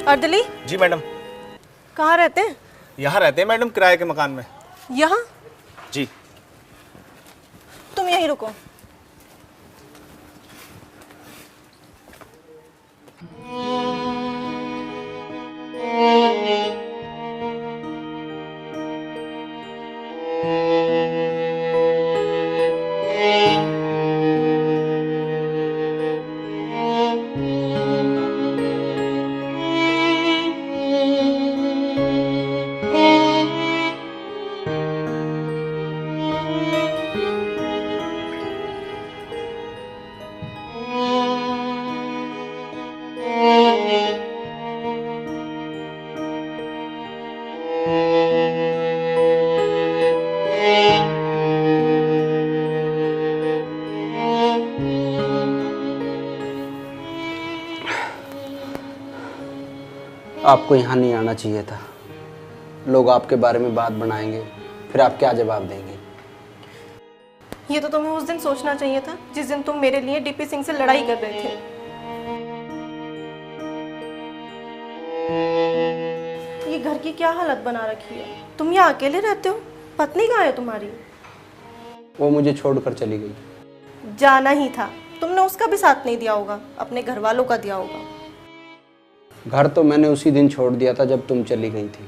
अर्दली जी madam. कहाँ रहते हैं? यहाँ रहते हैं मैडम, किराए के मकान में। यहाँ? जी। तुम यहीं रुको। आपको यहाँ नहीं आना चाहिए था। लोग आपके बारे में बात बनाएंगे, फिर आप क्या जवाब देंगे? ये तो तुम्हें उस दिन सोचना चाहिए था जिस दिन तुम मेरे लिए डीपी सिंह से लड़ाई कर रहे थे। ये घर की क्या हालत बना रखी है? तुम यहाँ अकेले रहते हो? पत्नी कहाँ है तुम्हारी? वो मुझे छोड़कर चली गई। जाना ही था। तुमने उसका भी साथ नहीं दिया होगा, अपने घर वालों का दिया होगा। घर तो मैंने उसी दिन छोड़ दिया था जब तुम चली गई थी।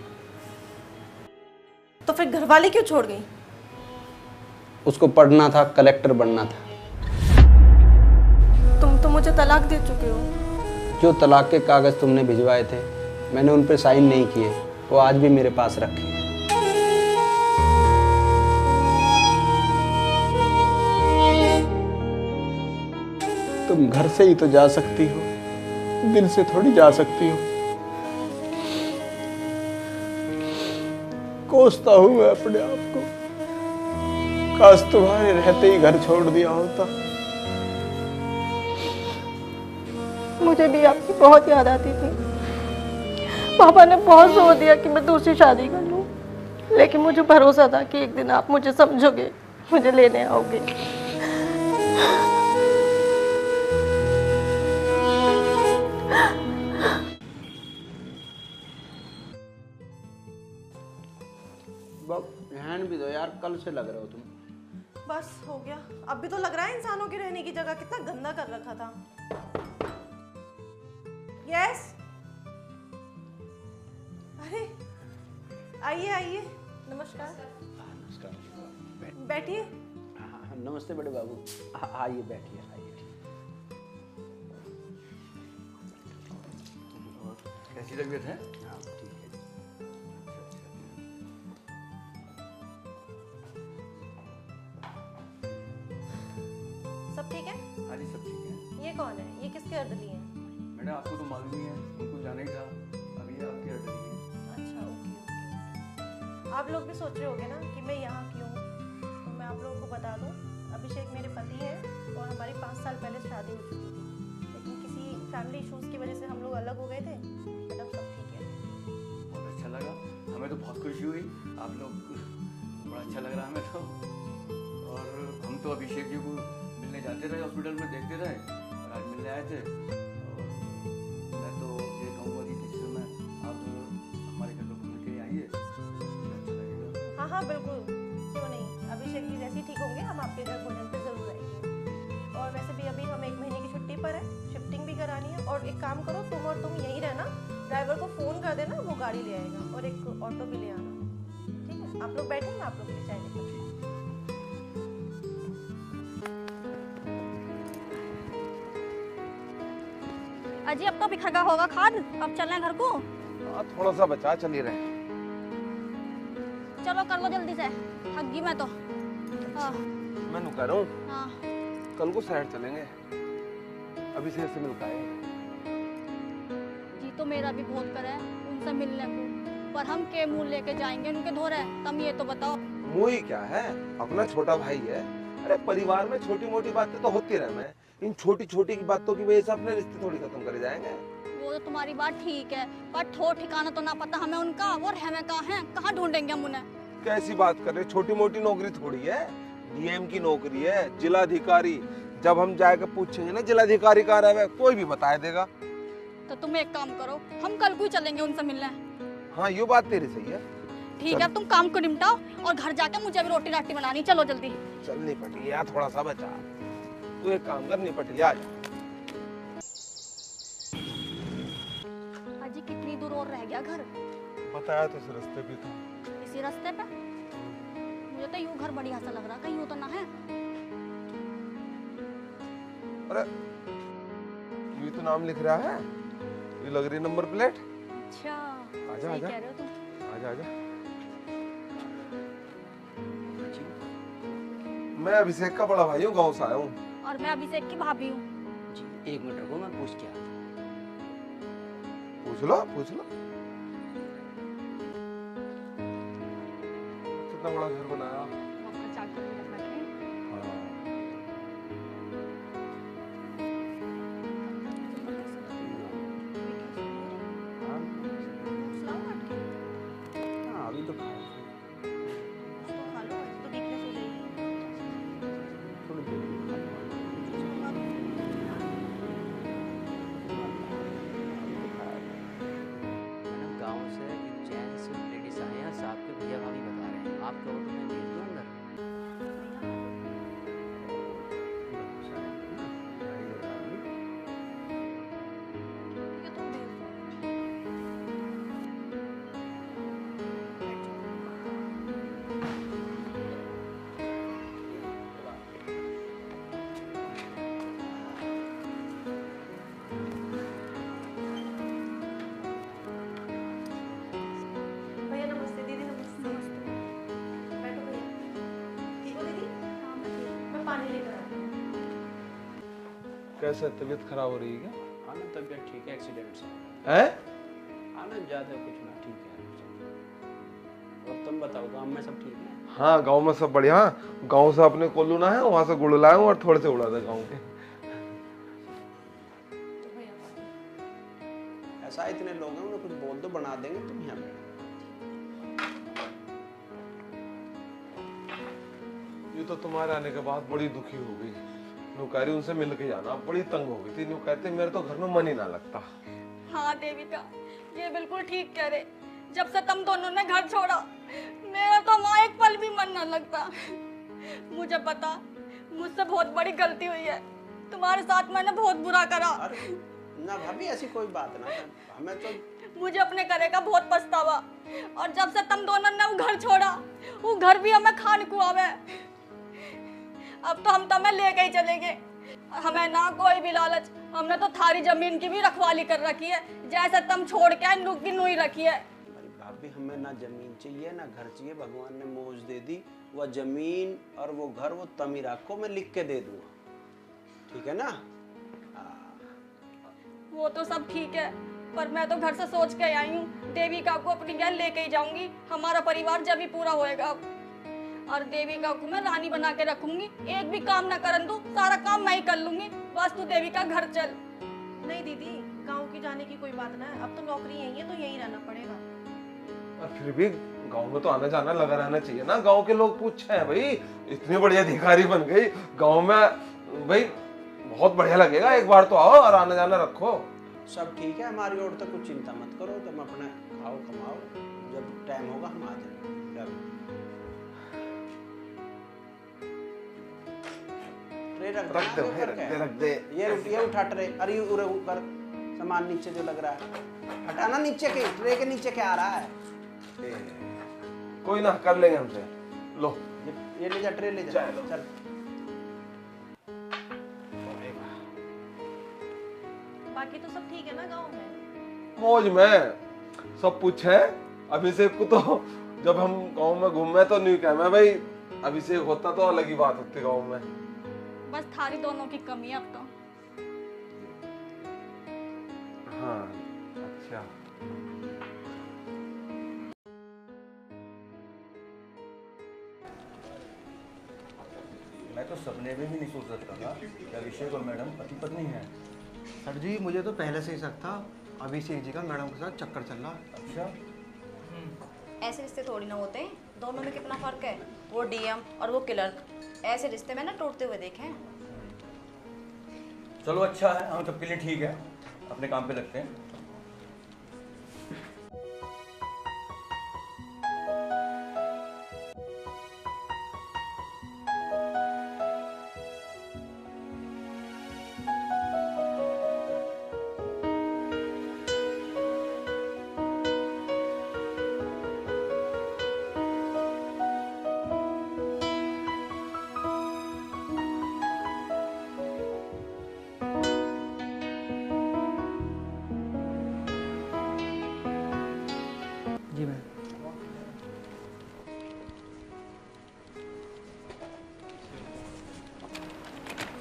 तो फिर घर वाले क्यों छोड़ गई? उसको पढ़ना था, कलेक्टर बनना था। तुम तो मुझे तलाक दे चुके हो। जो तलाक के कागज तुमने भिजवाए थे, मैंने उन पर साइन नहीं किए, वो आज भी मेरे पास रखे हैं। तुम घर से ही तो जा सकती हो, दिल से थोड़ी जा सकती हो। कोसता हूं मैं अपने आप को, काश तुम्हारे रहते ही घर छोड़ दिया होता। मुझे भी आपकी बहुत याद आती थी। पापा ने बहुत जोर दिया कि मैं दूसरी शादी कर लूं, लेकिन मुझे भरोसा था कि एक दिन आप मुझे समझोगे, मुझे लेने आओगे। हैंड भी दो यार, कल से लग रहे हो तुम। बस हो गया। अब भी तो लग रहा है इंसानों के रहने की जगह कितना गंदा कर रखा था। यस, अरे आइए आइए। नमस्कार। नमस्कार। बैठिए। नमस्ते बड़े बाबू। आइए बैठिए, आइए। कैसी तबीयत है? हाँ ठीक है। सब ठीक है? हाँ जी सब ठीक है। ये कौन है? ये किसके अर्दली हैं? मैडम आपको तो मालूम ही है, उनको जाना ही था। अभी ये आपकी अर्डर है। अच्छा ओके ओके। आप लोग भी सोच रहे होंगे ना कि मैं यहाँ क्यों हूँ, तो मैं आप लोगों को बता दूँ, अभिषेक मेरे पति है और हमारी 5 साल पहले शादी हो चुकी थी, लेकिन किसी फैमिली इश्यूज़ की वजह से हम लोग अलग हो गए थे, बट अब सब ठीक है। बहुत अच्छा लगा, हमें तो बहुत खुशी हुई। आप लोग बड़ा अच्छा लग रहा है हमें तो। और हम तो अभिषेक जी को मिलने जाते रहे, हॉस्पिटल में देखते रहे, और आज मिलने आए थे। और मैं तो ये कहूँगा कि किसी समय आप हमारे घर पर घूम के आइए, अच्छा लगेगा। हाँ हाँ बिल्कुल, क्यों नहीं। अभिषेक जी जैसे ही ठीक होंगे हम आपके घर भोजन पे ज़रूर आएंगे। और वैसे भी अभी हम 1 महीने की छुट्टी पर है, शिफ्टिंग भी करानी है। और एक काम करो, तुम और तुम यहीं रहना, ड्राइवर को फ़ोन कर देना, वो गाड़ी ले आएगा, और एक ऑटो भी ले आना, ठीक है? आप लोग बैठे, मैं आप लोग के लिए चाय लेकर। अजी अब तो बिखर गया होगा खाद, अब चलना है घर को। हाँ थोड़ा सा बचा, चल ही रहे। चलो कर लो जल्दी से, थक गई मैं तो। हाँ मैं कह रहा हूँ हाँ। कल को शहर चलेंगे, अभी शहर से मिलकर आए। जी तो मेरा भी बहुत कर है उनसे मिलने को, पर हम के मुंह लेके जाएंगे उनके धोरे? तुम ये तो बताओ। मुँह ही क्या है, अपना छोटा भाई है। अरे परिवार में छोटी मोटी बातें तो होती रहना है, इन छोटी छोटी की बातों की वजह से अपने रिश्ते थोड़ी खत्म करे जाएंगे। वो तो तुम्हारी बात ठीक है, पर ठोर ठिकाना तो ना पता हमें उनका, और हमें कहाँ है, कहाँ ढूंढेंगे हम उन्हें? कैसी बात कर रहे, छोटी मोटी नौकरी थोड़ी है, डीएम की नौकरी है, जिलाधिकारी। जब हम जाकर पूछेंगे ना जिलाधिकारी कहाँ रहे, कोई भी बता देगा। तो तुम एक काम करो, हम कल को ही चलेंगे उनसे मिलने। हाँ ये बात तेरी सही है। ठीक है, तुम काम को निपटाओ और घर जाके मुझे भी रोटी राटी बनानी, चलो जल्दी। चल निपट लिया, थोड़ा सा बचा। तू एक काम कर, निपट लिया, आजा। अजी कितनी दूर और रह गया घर? बताया तो इस रास्ते पे था। इसी रास्ते पे? मुझे तो यूं घर बढ़िया सा लग रहा, कहीं यूं तो ना है? अरे ये तो नाम लिख रहा है, ये लग रही नंबर प्लेट। अच्छा, आजा सही आजा कह रहे हो तुम। आजा आजा। मैं अभिषेक का बड़ा भाई हूँ, गाँव से आया हूँ। और मैं अभिषेक की भाभी हूँ। जी 1 मिनट रुको, मैं पूछ के आता हूँ। पूछ लो पूछ लो। कितना बड़ा घर बनाया। अपना चाक कर रखना है। हाँ अभी तो खाया था। खा लो, ऐसे तो वीकनेस हो जाएगी। थोड़ी देर में खा लूँगा। मैडम गांव से एक जेंट्स लेडीज आए हैं, साहब के भैया भाभी बता रहे हैं, आप कहो तो मैं भेज दूँ अंदर? ठीक है, तुम भेज दो। भैया नमस्ते, दीदी नमस्ते। बैठो भैया। ठीक हो दीदी? हाँ, मैं ठीक हूँ। मैं पानी लेकर आती हूँ। कैसे तबीयत खराब हो रही है क्या? हाँ ना, तबीयत ठीक है, एक्सीडेंट से। है? हाँ ना, ज़्यादा कुछ ना, ठीक है सब। और तुम बताओ, गाँव में सब ठीक है? हाँ गांव में सब बढ़िया। गांव से अपने कोल्लू ना है, वहां से गुड़ लाया हूँ और थोड़े से उड़ा दे गाँव के। तो भैया ऐसा इतने लोग हैं, उन्हें कुछ बोल दो, बना देंगे, तुम यहाँ बैठो। ये तो तुम्हारे आने के बाद बड़ी दुखी हो गई। नुकारी उनसे मिल के जाना, बड़ी तंग हो गई थी। नु कहते मेरे तो घर में मन ही ना लगता। हाँ देविका, ये बिल्कुल ठीक कह रहे। जब से तुम दोनों ने घर छोड़ा, मेरा तो वहाँ एक पल भी मन न लगता। मुझे पता, मुझसे बहुत बड़ी गलती हुई है। तुम्हारे साथ मैंने बहुत बुरा करा। अरे ना भाभी, ऐसी कोई बात ना है, हमें तो मुझे अपने करे का बहुत पछतावा। और जब से तुम दोनों ने वो घर छोड़ा, वो घर भी हमें खान कुआवे। अब तो हम तुम्हें लेके ही चलेंगे। हमें ना कोई भी लालच, हमने तो थारी जमीन की भी रखवाली कर रखी है, जैसे तुम छोड़ के नुक की नुई रखी है। हमारी भाभी, हमें ना जमीन चाहिए ना घर चाहिए, भगवान ने मौज दे दी। वह जमीन और वो घर वो तमी रखो, मैं लिख के दे दूंगा, ठीक है ना? वो तो सब ठीक है, पर मैं तो घर से सोच के आई हूँ, देविका को अपनी घर लेके ही जाऊंगी। हमारा परिवार जब भी पूरा होएगा अब। और देविका को मैं रानी बना के रखूंगी, एक भी काम ना करन दूं, सारा काम मैं ही कर लूंगी। बस तू देविका घर चल। नहीं दीदी, गांव की जाने की कोई बात ना है। अब तो नौकरी यही है तो यही रहना पड़ेगा। और फिर भी गांव में तो आना जाना लगा रहना चाहिए ना। गांव के लोग पूछे हैं भाई, इतनी बढ़िया अधिकारी बन गई गांव में, भाई बहुत बढ़िया लगेगा। एक बार तो आओ और आना जाना रखो। सब ठीक है हमारी ओर, तो कुछ चिंता मत करो, तुम अपना खाओ कमाओ, जब टाइम होगा हम आ जाएंगे। ट्रे रख रख दे देना भाई, ऊपर रख के। दे रख दे। ये उठा ट्रे, अरे उरे ऊपर सामान नीचे जो लग रहा है हटाना, नीचे के ट्रे के नीचे क्या आ रहा है? कोई ना, कर लेंगे हमसे। लो ये ले जा, ट्रे ले जा, चलो। चल। बाकी तो सब ठीक है ना गांव में? मौज में सब पूछे। अभिषेक को तो जब हम गांव में घूमे तो नहीं कहा मैं, भाई अभिषेक होता तो अलग ही बात होती गांव में। बस थारी दोनों की कमी है अब तो। हाँ अच्छा। मैं तो सपने में भी नहीं सोच सकता था कि अभिषेक और मैडम पति पत्नी हैं। सर जी मुझे तो पहले से ही शक था, अभिषेक जी का मैडम के साथ चक्कर चल रहा है। अच्छा, ऐसे रिश्ते थोड़ी ना होते हैं, दोनों में कितना फर्क है। वो डीएम और वो क्लर्क, ऐसे रिश्ते मैंने टूटते हुए देखे हैं। चलो अच्छा है, हम सबके लिए ठीक है, अपने काम पे लगते हैं।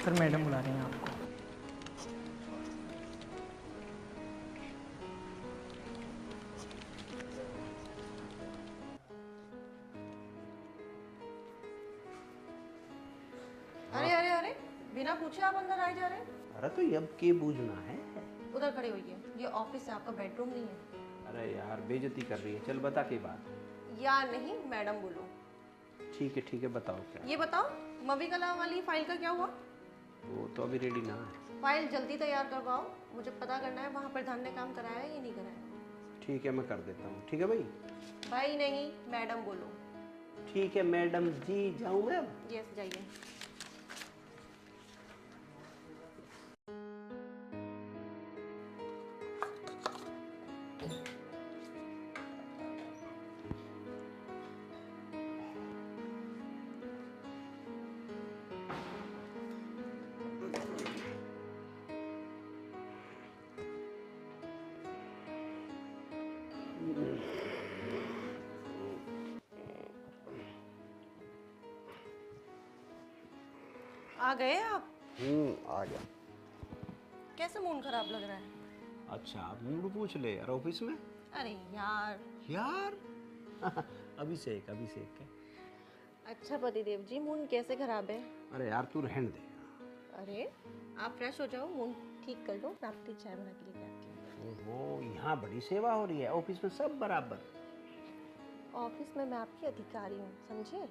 सर मैडम बुला रही हैं आपको। अरे अरे अरे, बिना पूछे आप अंदर आए जा रहे हैं। अरे तो अब के बूझना है। उधर खड़े होइए, ये ऑफिस है, आपका बेडरूम नहीं है। अरे यार बेइज्जती कर रही है, चल बता के बात। या नहीं, मैडम बोलो। ठीक है बताओ क्या। ये बताओ, मवी कला वाली फाइल का क्या हुआ? वो तो अभी रेडी ना है। फाइल जल्दी तैयार करवाओ, मुझे पता करना है वहाँ प्रधान ने काम कराया है या नहीं कराया। ठीक है मैं कर देता हूँ। ठीक है भाई। भाई नहीं, मैडम बोलो। ठीक है मैडम जी, जाऊँ मैं अब? यस जाइए। आ गए आप? आ गया। कैसे मूड खराब लग रहा है? अच्छा आप मूड पूछ ले यार ऑफिस में। अरे यार। अभिषेक है। अच्छा पतिदेव जी, मूड कैसे खराब है? अरे यार तू रहने दे। अरे आप फ्रेश हो जाओ, मूड ठीक कर लो, मैं आपके लिए चाय बना के लेके आती हूँ। ओहो, यहाँ बड़ी सेवा हो रही है, ऑफिस में सब बराबर। ऑफिस में मैं आपकी अधिकारी हूँ, समझे?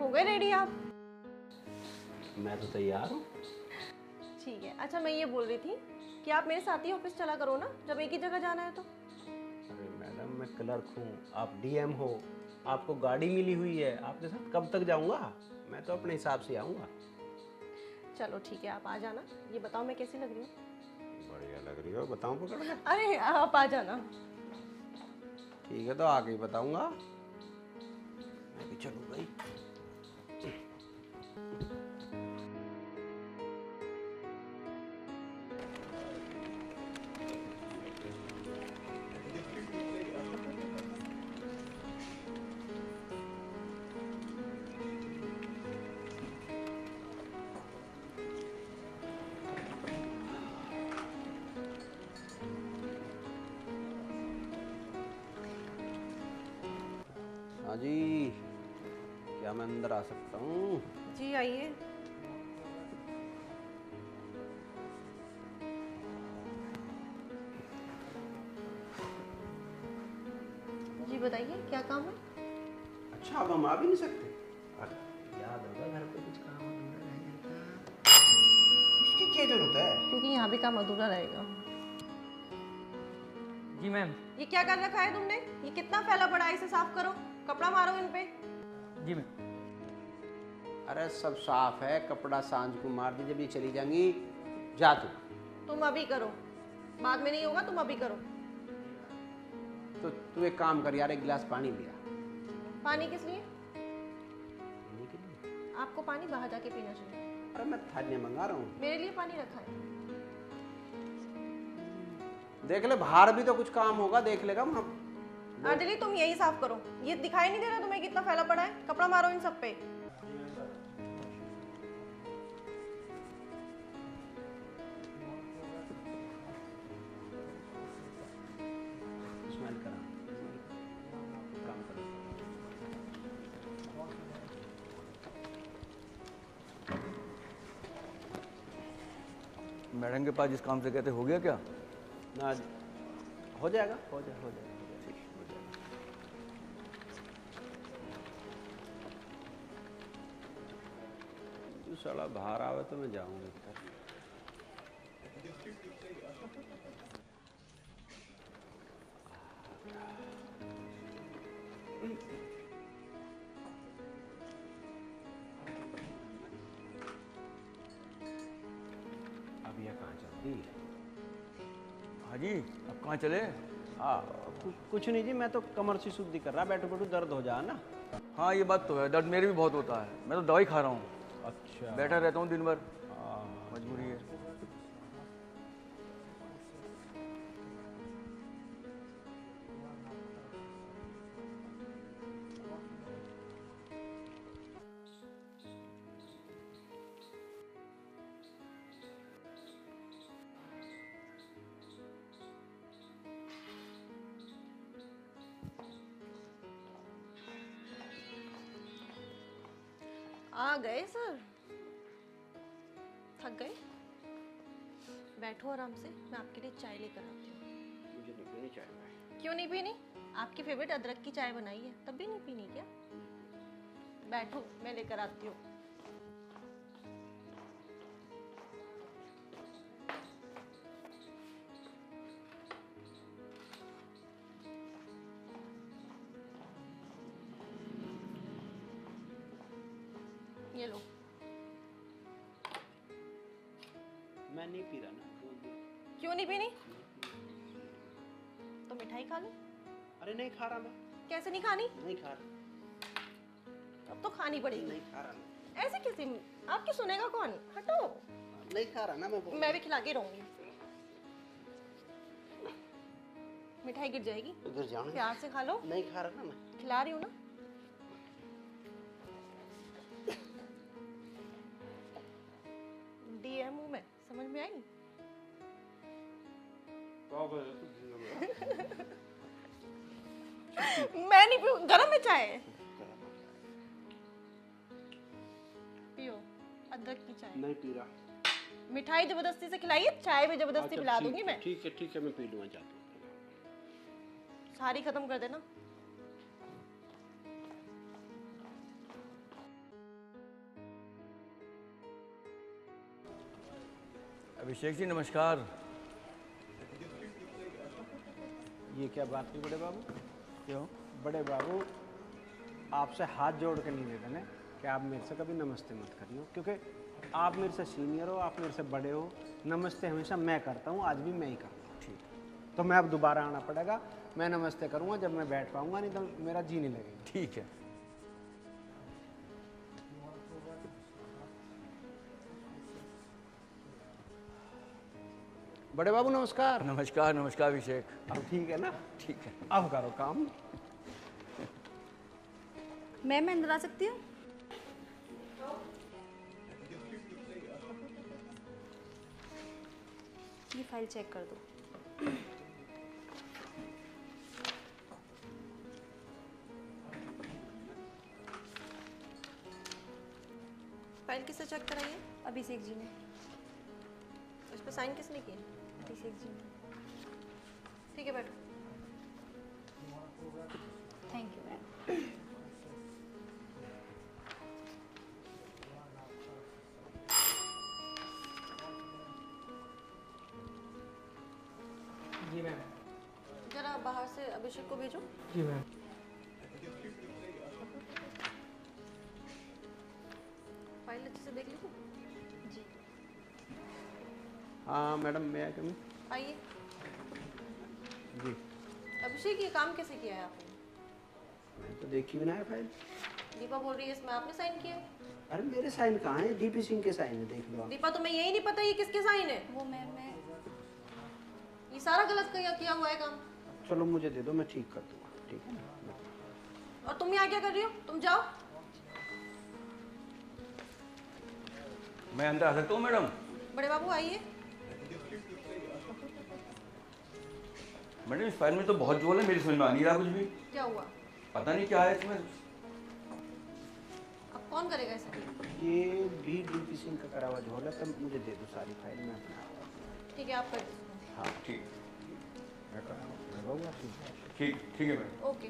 हो गए रेडी आप? मैं तो तैयार हूँ। ठीक है। अच्छा मैं ये बोल रही थी कि आप मेरे साथ ही ऑफिस चला करो ना, जब एक ही जगह जाना है तो। अरे मैडम मैं क्लर्क हूँ, आप डीएम हो, आपको गाड़ी मिली हुई है, आपके साथ कब तक जाऊँगा? मैं तो अपने हिसाब से आऊँगा। चलो ठीक है, आप आ जाना। ये बताओ मैं कैसी लग रही हूँ? बढ़िया लग रही हो, बताऊँ पकड़ के? अरे आप आ जाना। ठीक है तो आगे ही बताऊँगा। मैं भी चलूँ भाई। हाँ जी, क्या मैं अंदर आ सकता हूँ? जी आइए। जी बताइए क्या काम है? अच्छा अब हम आ भी नहीं सकते? अरे याद होगा घर पे कुछ काम अधूरा रह जाता। इसकी क्या जरूरत है? क्योंकि यहाँ भी काम अधूरा रहेगा। जी मैम। ये क्या कर रखा है तुमने? ये कितना फैला पड़ा है, इसे साफ करो, कपड़ा मारो इन पे। जी मैम। अरे सब साफ है, कपड़ा सांझ को मार दी, जब ये चली जाएंगी। जा तुम अभी करो, बाद में नहीं होगा, तुम अभी करो। तो तू एक काम कर यार, एक गिलास पानी लिया। पानी किस लिए? पीने के लिए। आपको पानी बाहर जाके पीना चाहिए। अरे मैं थाने मंगा रहा हूँ। मेरे लिए पानी रखा है। देख ले बाहर भी तो कुछ काम होगा, देख लेगा वहाँ। अंजलि तुम यही साफ करो। ये दिखाई नहीं दे रहा तुम्हें कितना फैला पड़ा है? कपड़ा मारो इन सब पे। स्मेल करा, काम करो। मैडम के पास जिस काम से कहते हो गया क्या? ना हो जाएगा, हो जाएगा, ठीक हो जाएगा। तू साला बाहर आवे तो मैं जाऊंगा इधर। हाँ जी, अब कहाँ चले? कुछ नहीं जी, मैं तो कमर से शुद्धि कर रहा, बैठो बैठो दर्द हो जाए ना। हाँ ये बात तो है, दर्द मेरे भी बहुत होता है, मैं तो दवाई खा रहा हूँ। अच्छा। बैठा रहता हूँ दिन भर, मजबूरी है। आ गए सर? थक गए? बैठो आराम से, मैं आपके लिए चाय लेकर आती हूँ। मुझे नहीं पीनी चाय। क्यों नहीं पीनी? आपकी फेवरेट अदरक की चाय बनाई है, तब भी नहीं पीनी क्या? बैठो, मैं लेकर आती हूँ। ये लो। मैं नहीं पी रहा ना। क्यों नहीं पीनी? तो मिठाई खा लो। अरे नहीं खा रहा मैं। कैसे नहीं खानी? नहीं खा रहा। अब तो खानी पड़ेगी। नहीं खा रहा मैं। ऐसे कैसे? आपकी सुनेगा कौन? हटो। नहीं खा रहा ना मैं भी खिला के रहूंगी। मिठाई गिर जाएगी। गिर जाऊँ? प्यार से खा लो। नहीं खा रहा ना मैं। खिला रही हूँ ना। डीएम हूँ मैं, समझ में आई? मैं नहीं पीऊँ, गरम है चाय। पियो अदरक की चाय। नहीं पी रहा। मिठाई जबरदस्ती से खिलाइए, चाय भी जबरदस्ती पिला दूंगी मैं। ठीक है मैं पी लूँगा, जाता हूँ। सारी खत्म कर देना। अभिषेक जी नमस्कार। ये क्या बात की बड़े बाबू? क्यों? बड़े बाबू आपसे हाथ जोड़ के निवेदन है कि आप मेरे से कभी नमस्ते मत करियो, क्योंकि आप मेरे से सीनियर हो, आप मेरे से बड़े हो। नमस्ते हमेशा मैं करता हूँ, आज भी मैं ही करता हूँ। ठीक, तो मैं अब दोबारा आना पड़ेगा। मैं नमस्ते करूँगा जब मैं बैठ पाऊँगा, नहीं तो मेरा जी नहीं लगेगा। ठीक है। बड़े बाबू नमस्कार। नमस्कार नमस्कार अभिषेक। अब ठीक है ना? ठीक है। अब करो काम। मैं अंदर आ सकती हूँ? ये फाइल चेक कर दो। फाइल किससे चेक कराइए? अभिषेक जी ने। इस पर साइन किसने किए? अभिषेक जी ने। ठीक है बैठो। Thank you ma'am. जी मैम। जरा बाहर से अभिषेक को भेजो। जी मैम। फाइल अच्छे से देख लीजिए। जी। हाँ मैडम, मैं कम आइए। जी। अभिषेक ये काम कैसे किया है आपने? मैं तो देखी भी ना है फाइल। दीपा बोल रही है इसमें आपने साइन किया है। अरे मेरे साइन कहाँ है? डीपी सिंह के साइन है, देख लो आप। दीपा तुम्हें यही नहीं पता ये किसके साइन है? वो मैं ये सारा गलत किया हुआ है काम। चलो मुझे दे दो, मैं ठीक कर दूंगा। ठीक है ना? और तुम यहाँ क्या कर रही हो? तुम जाओ। मैं अंदर आ सकता हूँ मैडम? बड़े बाबू आइए। मैडम इस फाइल में तो बहुत जोल है, मेरी समझ में आ नहीं रहा कुछ भी। क्या हुआ? पता नहीं क्या है इसमें। अब कौन करेगा इसे? ये भी डीपी सिंह का करा हुआ झोल है, तब मुझे दे दो सारी फाइल में अपना। ठीक है आप कर दीजिए। हाँ ठीक। मैं कर रहा हूँ। ठीक ठीक है मैडम। ओके।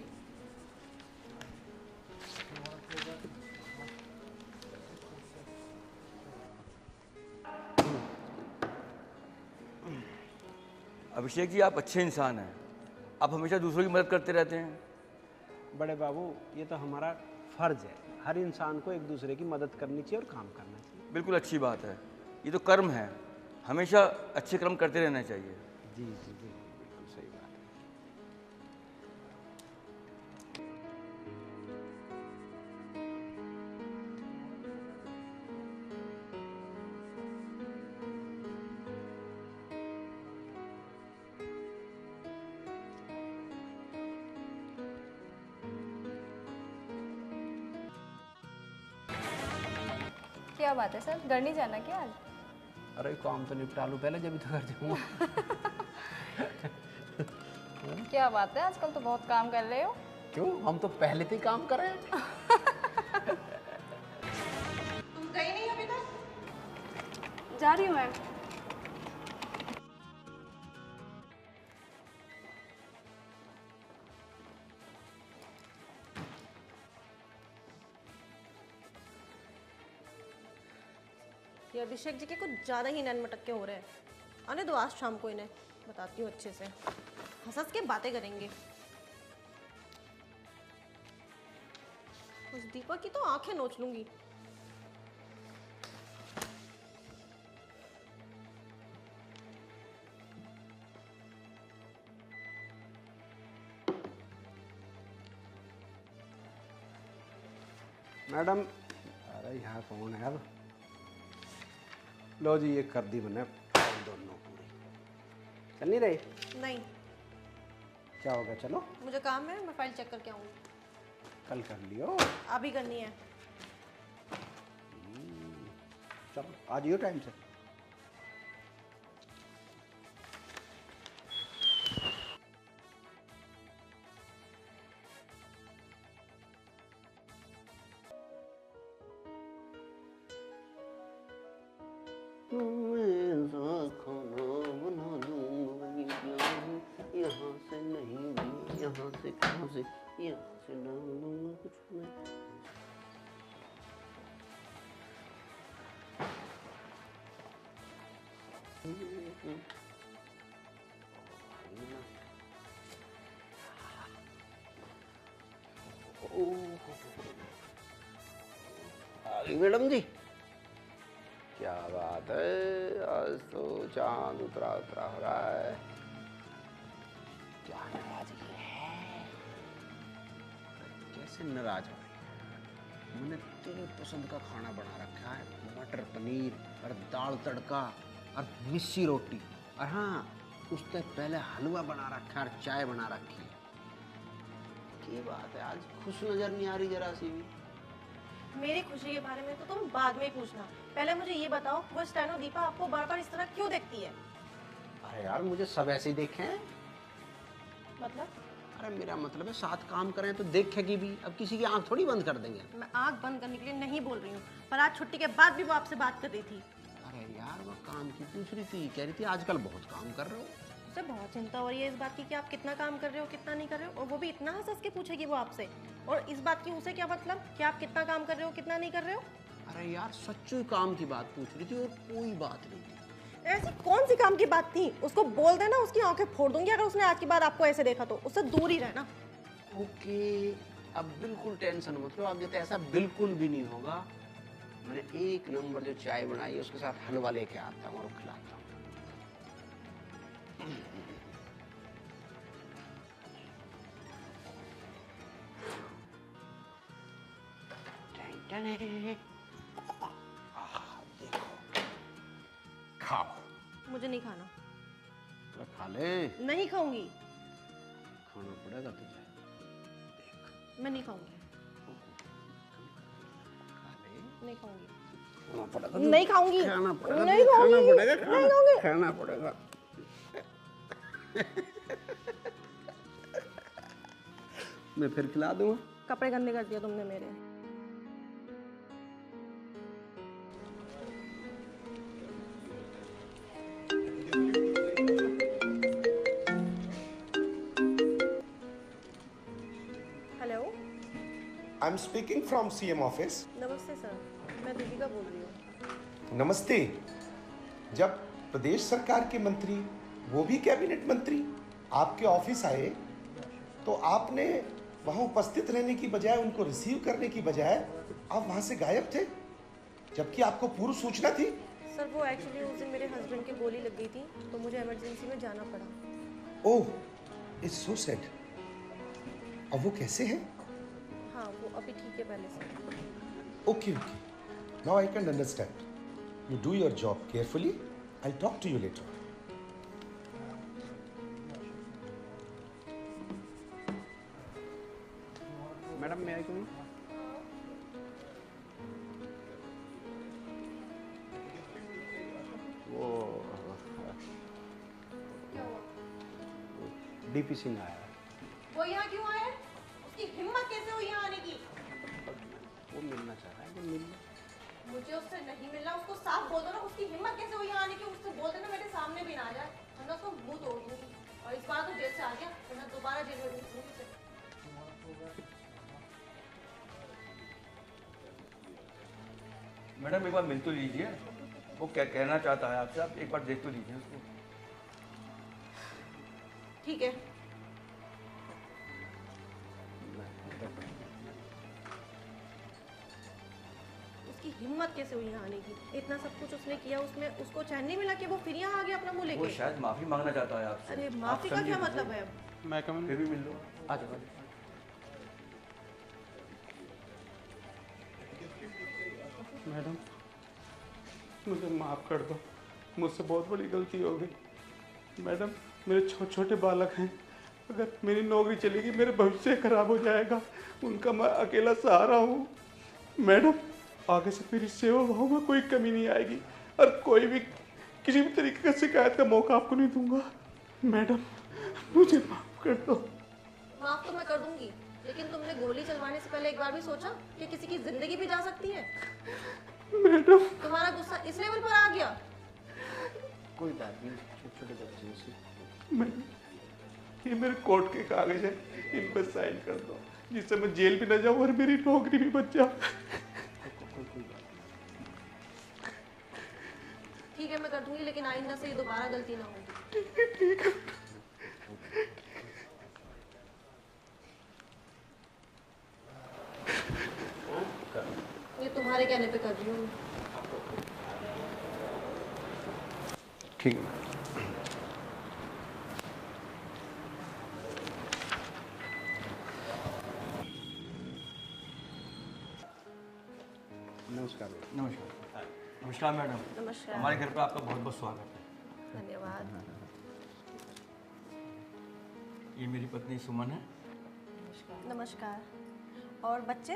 अभिषेक जी आप अच्छे इंसान हैं, आप हमेशा दूसरों की मदद करते रहते हैं। बड़े बाबू ये तो हमारा फर्ज है, हर इंसान को एक दूसरे की मदद करनी चाहिए और काम करना चाहिए। बिल्कुल अच्छी बात है, ये तो कर्म है, हमेशा अच्छे कर्म करते रहना चाहिए। जी जी बिल्कुल सही बात है। क्या बात है सर, घर नहीं जाना क्या आज? अरे काम तो निपटा लूँ पहले, जब तो घर जाऊँगा। क्या बात है, आजकल तो बहुत काम कर रहे हो। क्यों, हम तो पहले से ही काम कर रहे हैं। तुम गई नहीं अभी तक? जा रही हूँ मैं। ये अभिषेक जी के कुछ ज़्यादा ही नैन मटक के हो रहे हैं। आने दो, आज शाम को इन्हें बताती हूँ अच्छे से, हंस के बातें करेंगे। उस दीपक की तो आंखें नोच लूंगी। मैडम, अरे यहाँ कौन है अब? लो जी, ये कर दी मैंने दोनों पूरी। चल नहीं रही? नहीं, क्या होगा, चलो। मुझे काम है, मैं फाइल चेक करके आऊँगी। कल कर लियो। अभी करनी है। चलो आ जाइयो टाइम से। यहाँ से नहीं, यहाँ से कहाँ से, यहाँ से डालूंगा कुछ नहीं। मैडम जी, क्या बात है, आज तो चांद उतरा उतरा हो रहा है। क्या नाराजगी है, कैसे नाराज हो रही है? मैंने तेरी पसंद का खाना बना रखा है, मटर पनीर और दाल तड़का और मिस्सी रोटी, और हाँ उससे पहले हलवा बना रखा है और चाय बना रखी है। क्या बात है, आज खुश नजर नहीं आ रही जरा सी भी। मेरी खुशी के बारे में तो तुम बाद में पूछना, पहले मुझे ये बताओ, वो स्टेनो दीपा आपको बार बार इस तरह क्यों देखती है? अरे यार, मुझे सब ऐसे ही देखे हैं। मतलब? अरे मेरा मतलब है, साथ काम करें तो देखेगी भी, अब किसी की आंख थोड़ी बंद कर देंगे। मैं आंख बंद करने के लिए नहीं बोल रही हूँ, पर आज छुट्टी के बाद भी वो आपसे बात कर रही थी। अरे यार, वो काम की पूछ रही थी, कह रही थी आजकल बहुत काम कर रहे हो। उसे बहुत चिंता हो रही है इस बात की कि आप कितना काम कर रहे हो, कितना नहीं कर रहे हो, और वो भी इतना हंस के पूछेगी वो आपसे। और इस बात की उसे क्या मतलब कि आप कितना काम कर रहे हो, कितना नहीं कर रहे हो? अरे यार, सच्चू काम की बात पूछ रही थी और कोई बात नहीं थी। ऐसी कौन सी काम की बात थी? उसको बोल देना, उसकी आंखें फोड़ दूंगी अगर उसने आज के बाद आपको ऐसे देखा तो। उससे दूर ही रहना। ओके, अब बिल्कुल टेंशन मत लो, अब जैसे ऐसा बिल्कुल भी नहीं होगा। मैंने एक नंबर जो चाय बनाई है उसके साथ हलवा लेके आता हूँ और खिलाता हूँ। देखो, खाओ। मुझे नहीं खाना। तो खा ले। नहीं खाऊंगी। खाना पड़ेगा तुझे, मैं नहीं खाऊंगी। खा ले। नहीं खाऊंगी। खाना पड़ेगा, नहीं खाऊंगी। खाना पड़ेगा, नहीं खाऊंगी। खाना पड़ेगा, नहीं खाऊंगी। खाना पड़ेगा। मैं फिर खिला दूंगा। कपड़े गंदे कर दिया तुमने मेरे। Hello, I am speaking from CM office. नमस्ते सर, मैं दीपिका बोल रही हूँ। नमस्ते। जब प्रदेश सरकार के मंत्री, वो भी कैबिनेट मंत्री, आपके ऑफिस आए तो आपने वहाँ उपस्थित रहने की बजाय, उनको रिसीव करने की बजाय आप वहाँ से गायब थे, जबकि आपको पूर्व सूचना थी। सर वो एक्चुअली उस दिन मेरे हस्बैंड की गोली लग गई थी तो मुझे इमरजेंसी में जाना पड़ा। ओह, इट्स सो सैड। अब वो कैसे है? हाँ वो अभी ठीक है पहले से। Okay okay, now I can understand. You do your job carefully. I talk to you later. Madam मैं आई क्यों? वो क्या हुआ? डीपी सिंह आया है। वो यहाँ क्यों आया? उसकी हिम्मत कैसे हुई यहाँ आने की? वो मिलना चाह रहा है, वो मिल मुझे उससे नहीं मिलना। उसको साफ बोल दो ना, उसकी हिम्मत कैसे हुई यहाँ आने की? उससे बोल देना मेरे सामने भी ना आ जाए, वरना उसको मुंह तोड़ दूंगी। और इस बार तो जेल से आ गया, वरना दोबारा जेल में भेजूंगी उसे। मैडम एक बार मिल तो लीजिए, वो क्या कहना चाहता है आपसे, आप एक बार देख तो लीजिए उसको। ठीक है। उसकी हिम्मत कैसे हुई यहाँ आने की? इतना सब कुछ उसने किया, उसमें उसको चैन नहीं मिला कि वो फिर यहाँ आ गया अपना मुंह वो लेके। शायद माफी मांगना चाहता है आपसे। अरे आप माफी का समझिए क्या मुझे। मतलब है अब? मैं कम फिर भी मिल लो। आ जाओ। मैडम मुझे माफ़ कर दो, मुझसे बहुत बड़ी गलती हो गई। मैडम मेरे छोटे छोटे बालक हैं, अगर मेरी नौकरी चलेगी मेरे भविष्य खराब हो जाएगा, उनका मैं अकेला सहारा हूँ। मैडम आगे से मेरी सेवा भाव में कोई कमी नहीं आएगी और कोई भी किसी भी तरीके का शिकायत का मौका आपको नहीं दूंगा। मैडम मुझे माफ़ कर दो। माफ तो मैं कर दूंगी, लेकिन तुमने गोली चलवाने से पहले एक बार भी सोचा कि किसी की जिंदगी भी जा सकती है? मैडम तुम्हारा गुस्सा इस लेवल पर आ गया? कोई बात नहीं, छोटे छोटे बच्चे से। मैडम ये मेरे कोर्ट के कागज है, इन पर साइन कर दो जिससे मैं जेल भी न जाऊँ और मेरी नौकरी भी बच जाए। ठीक है मैं कर दूंगी, लेकिन आइंदा से ये दोबारा गलती ना होगी। ठीक है। ये तुम्हारे कहने पे कर रही हूँ। ठीक है। नमस्कार। नमस्कार। नमस्कार मैडम। नमस्कार। हमारे घर पे आपका बहुत बहुत स्वागत है। धन्यवाद। ये मेरी पत्नी सुमन है। नमस्कार। और बच्चे?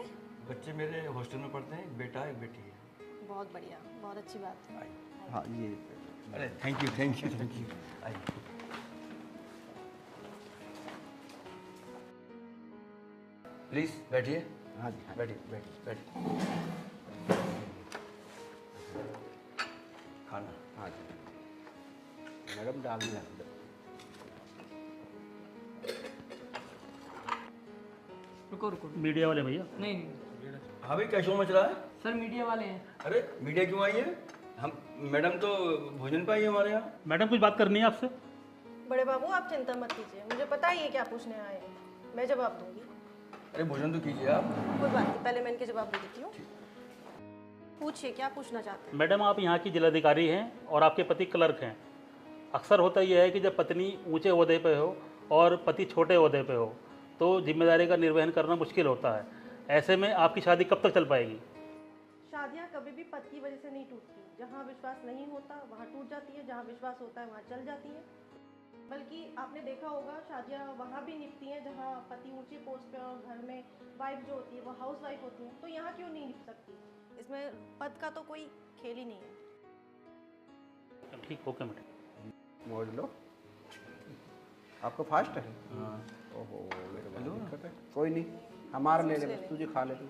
बच्चे मेरे हॉस्टल में पढ़ते हैं, एक बेटा एक बेटी है। बहुत बढ़िया, बहुत अच्छी बात है। हाँ ये अरे thank you thank you thank you. आइए। प्लीज बैठिए। हाँ जी, हाँ जी। बैठिए बैठिए बैठिए। खाना। हाँ जी मैडम डाल दिया। रुको रुको, मीडिया वाले भैया। नहीं नहीं हाँ भाई क्या शो मच रहा है? सर मीडिया वाले हैं। अरे मीडिया क्यों आई है? हम मैडम तो भोजन पे आई है हमारे यहाँ। मैडम कुछ बात करनी है आपसे। बड़े बाबू आप चिंता मत कीजिए, मुझे पता ही है क्या पूछने आए हैं, मैं जवाब दूंगी। अरे भोजन तो कीजिए आप। कोई बात नहीं, पहले मैं इनके जवाब दे देती हूँ। पूछिए क्या पूछना चाहते हैं। मैडम आप यहाँ की जिलाधिकारी हैं और आपके पति क्लर्क हैं। अक्सर होता यह है कि जब पत्नी ऊंचे ओहदे पे हो और पति छोटे ओहदे पे हो तो जिम्मेदारी का निर्वहन करना मुश्किल होता है। ऐसे में आपकी शादी कब तक चल पाएगी? शादियाँ कभी भी पति की वजह से नहीं टूटती। जहाँ विश्वास नहीं होता वहाँ टूट जाती है, जहाँ विश्वास होता है वहाँ चल जाती है। बल्कि आपने देखा होगा शादियाँ वहाँ भी निपटी हैं जहाँ पति ऊंची पोस्ट पे और घर में वाइफ जो होती है वो हाउस वाइफ होती है। तो यहाँ क्यों नहीं निप सकती? इसमें पद का तो कोई खेल ही नहीं है। ठीक, ओके मैडम। मौज लो। आपको फास्ट है? हाँ। ओहो मेरे को दिक्कत है। कोई नहीं, हमारा ले ले बस, तुझे खा ले तू।